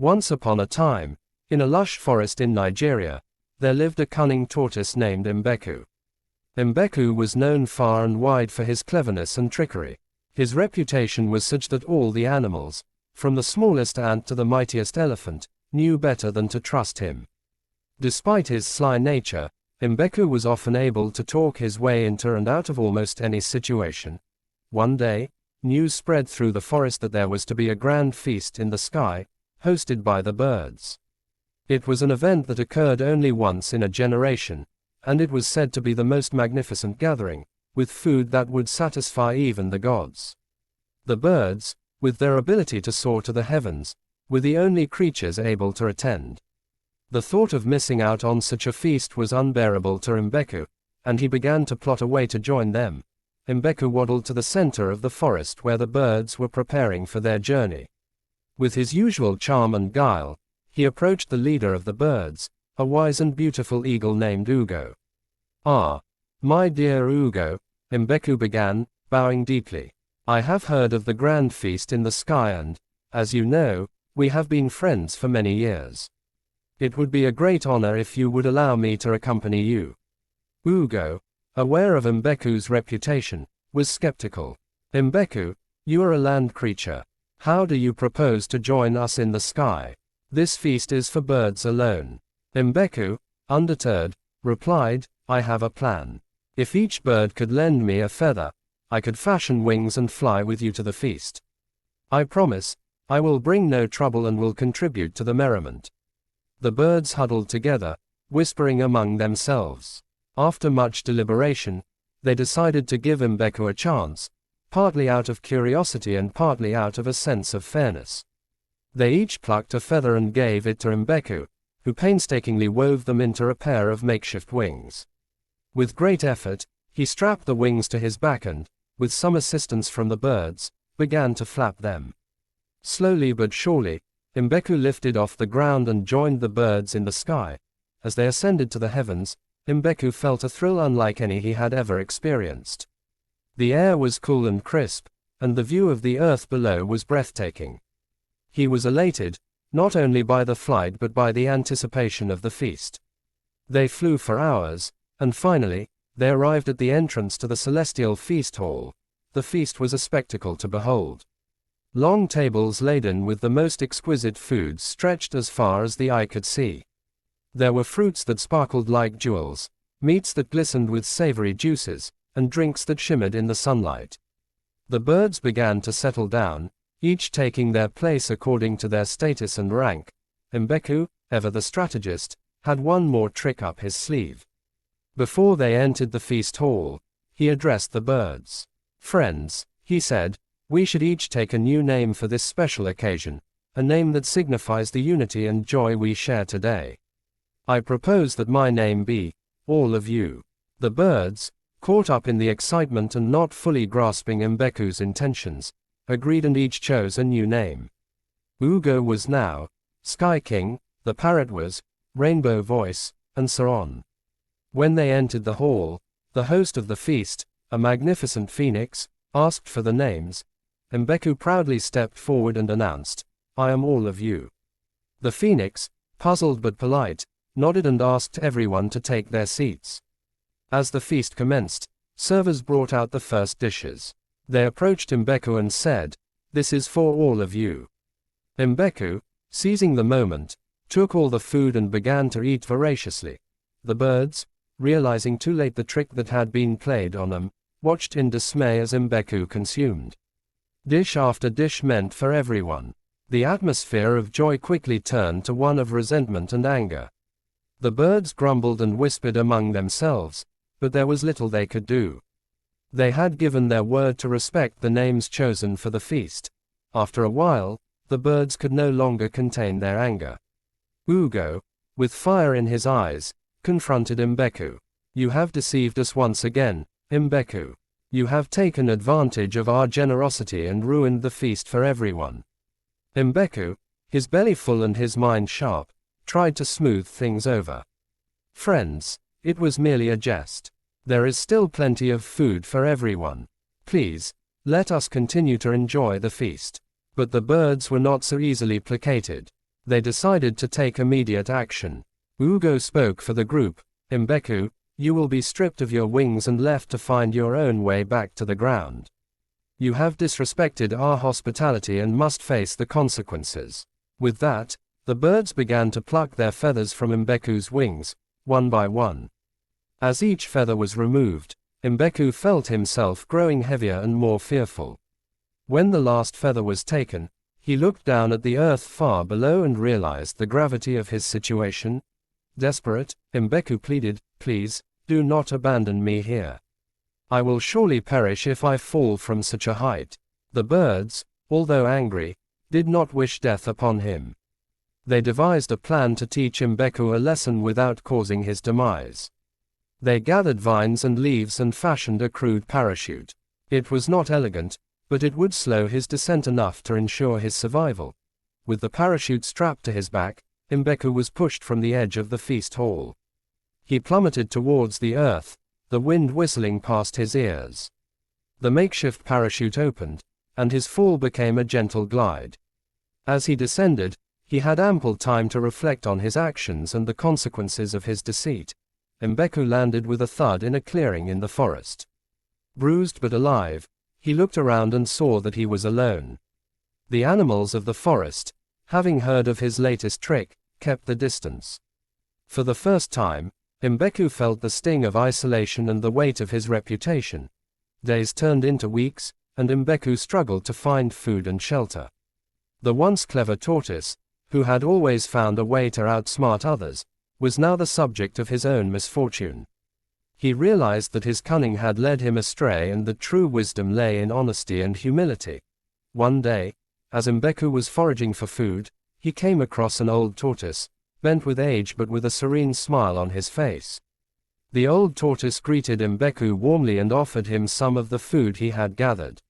Once upon a time, in a lush forest in Nigeria, there lived a cunning tortoise named Mbeku. Mbeku was known far and wide for his cleverness and trickery. His reputation was such that all the animals, from the smallest ant to the mightiest elephant, knew better than to trust him. Despite his sly nature, Mbeku was often able to talk his way into and out of almost any situation. One day, news spread through the forest that there was to be a grand feast in the sky, hosted by the birds. It was an event that occurred only once in a generation, and it was said to be the most magnificent gathering, with food that would satisfy even the gods. The birds, with their ability to soar to the heavens, were the only creatures able to attend. The thought of missing out on such a feast was unbearable to Mbeku, and he began to plot a way to join them. Mbeku waddled to the center of the forest where the birds were preparing for their journey. With his usual charm and guile, he approached the leader of the birds, a wise and beautiful eagle named Ugo. "Ah, my dear Ugo," Mbeku began, bowing deeply. "I have heard of the grand feast in the sky and, as you know, we have been friends for many years. It would be a great honor if you would allow me to accompany you." Ugo, aware of Mbeku's reputation, was skeptical. "Mbeku, you are a land creature. How do you propose to join us in the sky? This feast is for birds alone." Mbeku, undeterred, replied, "I have a plan. If each bird could lend me a feather, I could fashion wings and fly with you to the feast. I promise, I will bring no trouble and will contribute to the merriment." The birds huddled together, whispering among themselves. After much deliberation, they decided to give Mbeku a chance, partly out of curiosity and partly out of a sense of fairness. They each plucked a feather and gave it to Mbeku, who painstakingly wove them into a pair of makeshift wings. With great effort, he strapped the wings to his back and, with some assistance from the birds, began to flap them. Slowly but surely, Mbeku lifted off the ground and joined the birds in the sky. As they ascended to the heavens, Mbeku felt a thrill unlike any he had ever experienced. The air was cool and crisp, and the view of the earth below was breathtaking. He was elated, not only by the flight but by the anticipation of the feast. They flew for hours, and finally, they arrived at the entrance to the celestial feast hall. The feast was a spectacle to behold. Long tables laden with the most exquisite foods stretched as far as the eye could see. There were fruits that sparkled like jewels, meats that glistened with savory juices, and drinks that shimmered in the sunlight. The birds began to settle down, each taking their place according to their status and rank. Mbeku, ever the strategist, had one more trick up his sleeve. Before they entered the feast hall, he addressed the birds. "Friends," he said, "we should each take a new name for this special occasion, a name that signifies the unity and joy we share today. I propose that my name be, all of you." The birds, caught up in the excitement and not fully grasping Mbeku's intentions, agreed and each chose a new name. Ugo was now Sky King, the parrot was Rainbow Voice, and so on. When they entered the hall, the host of the feast, a magnificent phoenix, asked for the names. Mbeku proudly stepped forward and announced, "I am all of you." The phoenix, puzzled but polite, nodded and asked everyone to take their seats. As the feast commenced, servers brought out the first dishes. They approached Mbeku and said, "This is for all of you." Mbeku, seizing the moment, took all the food and began to eat voraciously. The birds, realizing too late the trick that had been played on them, watched in dismay as Mbeku consumed. Dish after dish meant for everyone. The atmosphere of joy quickly turned to one of resentment and anger. The birds grumbled and whispered among themselves, but there was little they could do. They had given their word to respect the names chosen for the feast. After a while, the birds could no longer contain their anger. Ugo, with fire in his eyes, confronted Mbeku. "You have deceived us once again, Mbeku. You have taken advantage of our generosity and ruined the feast for everyone." Mbeku, his belly full and his mind sharp, tried to smooth things over. "Friends, it was merely a jest. There is still plenty of food for everyone. Please, let us continue to enjoy the feast." But the birds were not so easily placated. They decided to take immediate action. Ugo spoke for the group. Mbeku, you will be stripped of your wings and left to find your own way back to the ground. You have disrespected our hospitality and must face the consequences. With that, the birds began to pluck their feathers from Mbeku's wings, one by one. As each feather was removed, Mbeku felt himself growing heavier and more fearful. When the last feather was taken, he looked down at the earth far below and realized the gravity of his situation. Desperate, Mbeku pleaded, "Please, do not abandon me here. I will surely perish if I fall from such a height." The birds, although angry, did not wish death upon him. They devised a plan to teach Mbeku a lesson without causing his demise. They gathered vines and leaves and fashioned a crude parachute. It was not elegant, but it would slow his descent enough to ensure his survival. With the parachute strapped to his back, Mbeku was pushed from the edge of the feast hall. He plummeted towards the earth, the wind whistling past his ears. The makeshift parachute opened, and his fall became a gentle glide. As he descended, he had ample time to reflect on his actions and the consequences of his deceit. Mbeku landed with a thud in a clearing in the forest. Bruised but alive, he looked around and saw that he was alone. The animals of the forest, having heard of his latest trick, kept the distance. For the first time, Mbeku felt the sting of isolation and the weight of his reputation. Days turned into weeks, and Mbeku struggled to find food and shelter. The once clever tortoise, who had always found a way to outsmart others, was now the subject of his own misfortune. He realized that his cunning had led him astray and that true wisdom lay in honesty and humility. One day, as Mbeku was foraging for food, he came across an old tortoise, bent with age but with a serene smile on his face. The old tortoise greeted Mbeku warmly and offered him some of the food he had gathered.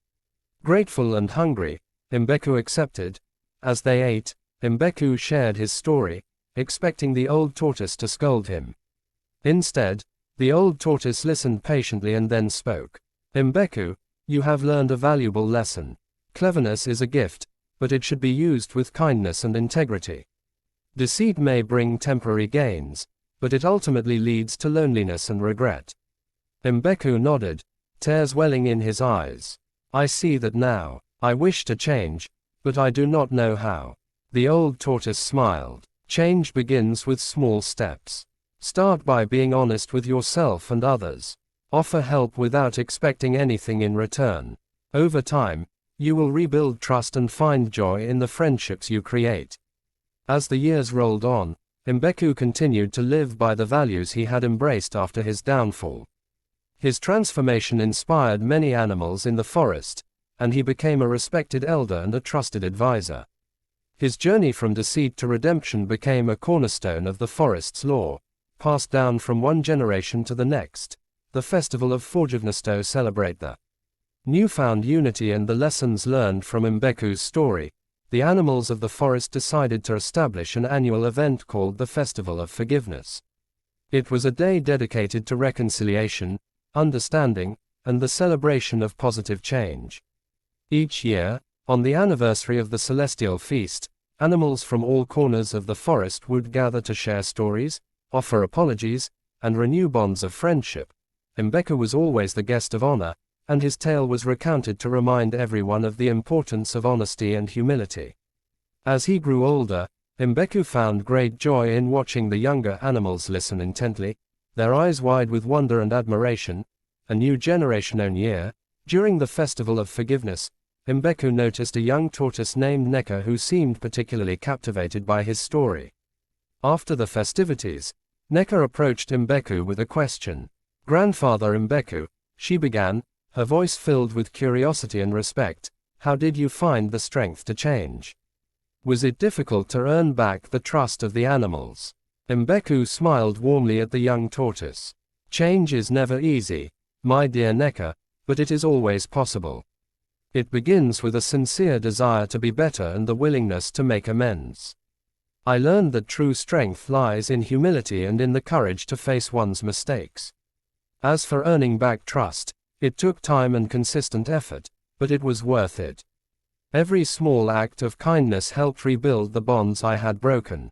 Grateful and hungry, Mbeku accepted. As they ate, Mbeku shared his story, expecting the old tortoise to scold him. Instead, the old tortoise listened patiently and then spoke. "Mbeku, you have learned a valuable lesson. Cleverness is a gift, but it should be used with kindness and integrity. Deceit may bring temporary gains, but it ultimately leads to loneliness and regret." Mbeku nodded, tears welling in his eyes. "I see that now. I wish to change, but I do not know how." The old tortoise smiled. "Change begins with small steps. Start by being honest with yourself and others. Offer help without expecting anything in return. Over time, you will rebuild trust and find joy in the friendships you create." As the years rolled on, Mbeku continued to live by the values he had embraced after his downfall. His transformation inspired many animals in the forest, and he became a respected elder and a trusted advisor. His journey from deceit to redemption became a cornerstone of the forest's lore, passed down from one generation to the next. The festival of forgiveness to celebrate the newfound unity and the lessons learned from Mbeku's story. The animals of the forest decided to establish an annual event called the Festival of Forgiveness. It was a day dedicated to reconciliation, understanding, and the celebration of positive change. Each year, on the anniversary of the celestial feast, animals from all corners of the forest would gather to share stories, offer apologies, and renew bonds of friendship. Mbeku was always the guest of honor, and his tale was recounted to remind everyone of the importance of honesty and humility. As he grew older, Mbeku found great joy in watching the younger animals listen intently, their eyes wide with wonder and admiration. A new generation own year, during the Festival of Forgiveness, Mbeku noticed a young tortoise named Neka who seemed particularly captivated by his story. After the festivities, Neka approached Mbeku with a question. "Grandfather Mbeku," she began, her voice filled with curiosity and respect, "how did you find the strength to change? Was it difficult to earn back the trust of the animals?" Mbeku smiled warmly at the young tortoise. "Change is never easy, my dear Neka, but it is always possible. It begins with a sincere desire to be better and the willingness to make amends. I learned that true strength lies in humility and in the courage to face one's mistakes. As for earning back trust, it took time and consistent effort, but it was worth it." Every small act of kindness helped rebuild the bonds I had broken.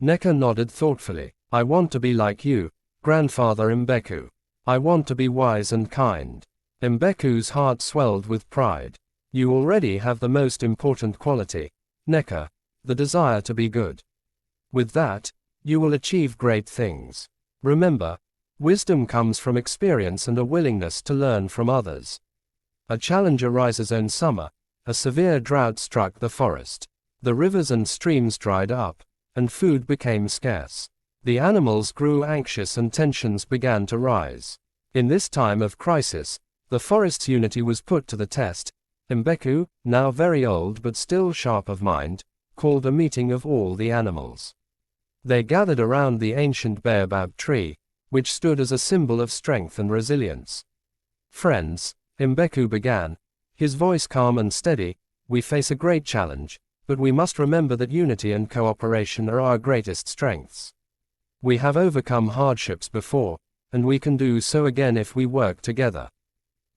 Neka nodded thoughtfully. I want to be like you, Grandfather Mbeku. I want to be wise and kind. Mbeku's heart swelled with pride. You already have the most important quality, Neka, the desire to be good. With that, you will achieve great things. Remember, wisdom comes from experience and a willingness to learn from others. A challenge arises in summer. A severe drought struck the forest. The rivers and streams dried up, and food became scarce. The animals grew anxious and tensions began to rise. In this time of crisis, the forest's unity was put to the test. Mbeku, now very old but still sharp of mind, called a meeting of all the animals. They gathered around the ancient baobab tree, which stood as a symbol of strength and resilience. Friends, Mbeku began, his voice calm and steady, we face a great challenge, but we must remember that unity and cooperation are our greatest strengths. We have overcome hardships before, and we can do so again if we work together.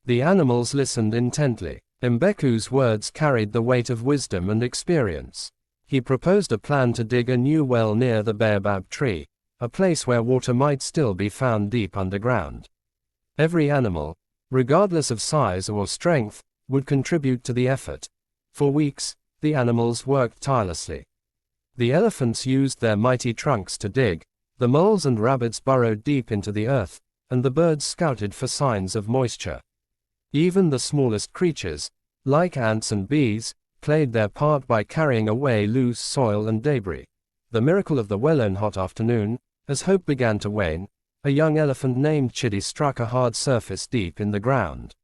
The animals listened intently. Mbeku's words carried the weight of wisdom and experience. He proposed a plan to dig a new well near the baobab tree, a place where water might still be found deep underground. Every animal, regardless of size or strength, would contribute to the effort. For weeks, the animals worked tirelessly. The elephants used their mighty trunks to dig, the moles and rabbits burrowed deep into the earth, and the birds scouted for signs of moisture. Even the smallest creatures, like ants and bees, played their part by carrying away loose soil and debris. The miracle of the well one hot afternoon, as hope began to wane, a young elephant named Chidi struck a hard surface deep in the ground.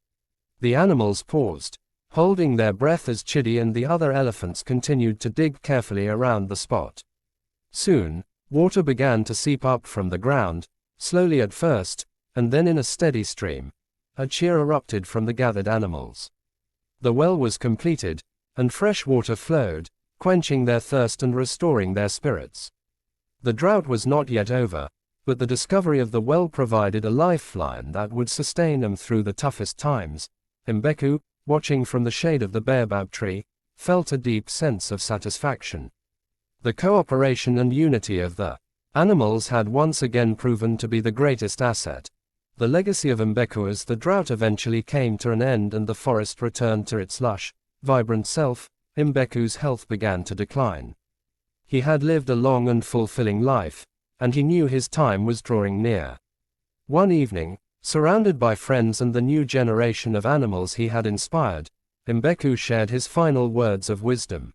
The animals paused, holding their breath as Chidi and the other elephants continued to dig carefully around the spot. Soon, water began to seep up from the ground, slowly at first, and then in a steady stream. A cheer erupted from the gathered animals. The well was completed, and fresh water flowed, quenching their thirst and restoring their spirits. The drought was not yet over, but the discovery of the well provided a lifeline that would sustain them through the toughest times. Mbeku, watching from the shade of the baobab tree, felt a deep sense of satisfaction. The cooperation and unity of the animals had once again proven to be the greatest asset. The legacy of Mbeku as the drought eventually came to an end and the forest returned to its lush, vibrant self, Mbeku's health began to decline. He had lived a long and fulfilling life, and he knew his time was drawing near. One evening, surrounded by friends and the new generation of animals he had inspired, Mbeku shared his final words of wisdom.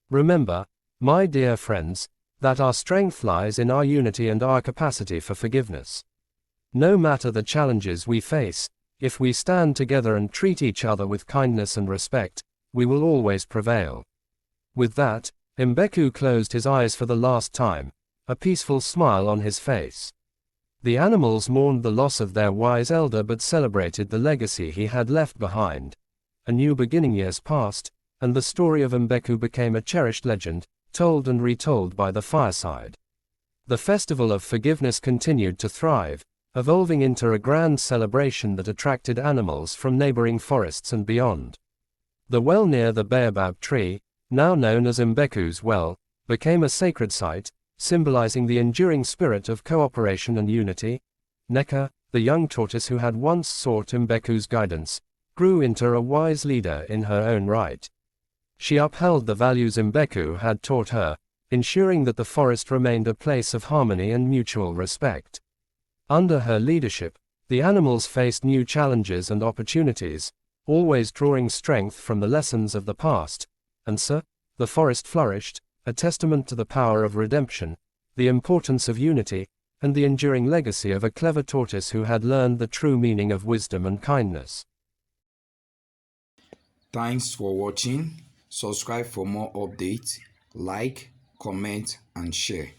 Remember, my dear friends, that our strength lies in our unity and our capacity for forgiveness. No matter the challenges we face, if we stand together and treat each other with kindness and respect, we will always prevail. With that, Mbeku closed his eyes for the last time, a peaceful smile on his face. The animals mourned the loss of their wise elder but celebrated the legacy he had left behind. A new beginning years passed, and the story of Mbeku became a cherished legend, told and retold by the fireside. The festival of forgiveness continued to thrive, evolving into a grand celebration that attracted animals from neighboring forests and beyond. The well near the baobab tree, now known as Mbeku's well, became a sacred site, symbolizing the enduring spirit of cooperation and unity. Neka, the young tortoise who had once sought Mbeku's guidance, grew into a wise leader in her own right. She upheld the values Mbeku had taught her, ensuring that the forest remained a place of harmony and mutual respect. Under her leadership, the animals faced new challenges and opportunities, always drawing strength from the lessons of the past, and so, the forest flourished, a testament to the power of redemption, the importance of unity, and the enduring legacy of a clever tortoise who had learned the true meaning of wisdom and kindness. Thanks for watching. Subscribe for more updates. Like, comment, and share.